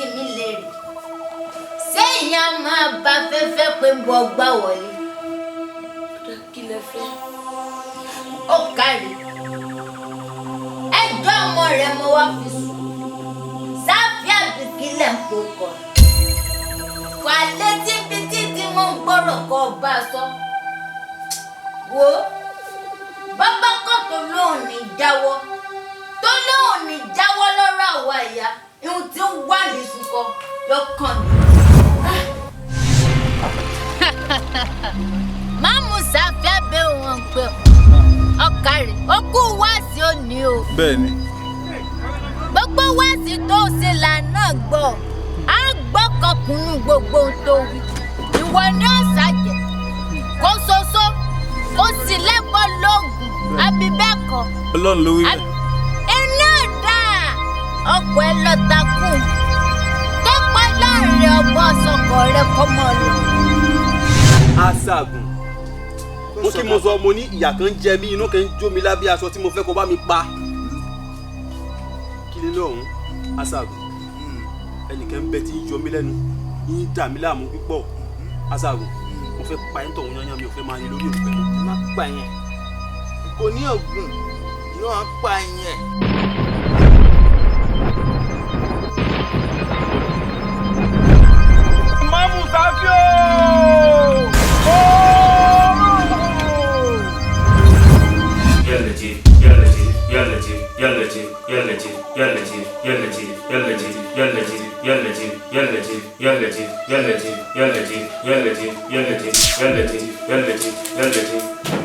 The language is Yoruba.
bí mi léèrè ṣé ìyá máa bá fẹ́fẹ́ pé ń bọ́ gbá wọlé. Kí lẹ fẹ́? Ó kárí ẹjọ́ ọmọ rẹ̀ mo wá fi sùn sáfì àbíkílẹ̀ ń pokọ̀ wà létí bí títí mo ń gbọ́rọ̀ kọ́ ọba sọ wo bàbá kan tó lóun ní jáwọ́ lọ́rọ̀ àwa ìyá ihun tí ń wà ní sùkọ́ lọ́kàn mi. máàmù sáfì abẹ́ wọn pé ọkàrí ó kú wáàsí òní o. Bẹ́ẹ̀ni. Gbogbo wáàsí tó ṣe lànà gbọ́ á gbọ́ kọkùnrin gbogbo ohun tó wí. Ìwọ ni ọ̀sà jẹ kó ṣoṣo kó sì lẹ́kọ̀ọ́ lóògùn àbí bẹ́ẹ̀ kọ́. Ọlọ́run ló wí bẹ́ẹ̀. Iná dà ọkọ̀ ẹ lọ takú tó pa láàrin ọgbọ́n ọ̀sọ̀kọ̀ rẹ kọ́ mọ́ lọ. Aṣàgùn mo kí mo sọ mo ní ìyà kan jẹ mí inú kan jó mi lábẹ́ aṣọ tí mo fẹ́ kó bá mi pa kí lé lọ́hùn Aṣàgùn ẹnìkan ń bẹ tí ń yọ mí lẹ́nu ń dà mí láàmú púpọ̀ Aṣàgùn mo fẹ́ pa ẹ́ tọ̀hún yányán mi ò fẹ́ máa ní lórí òkú ẹ̀ mọ́. Má pa yẹn kò ní ògùn yóò pa yẹn. Máàmù sáfì o. يا لطيف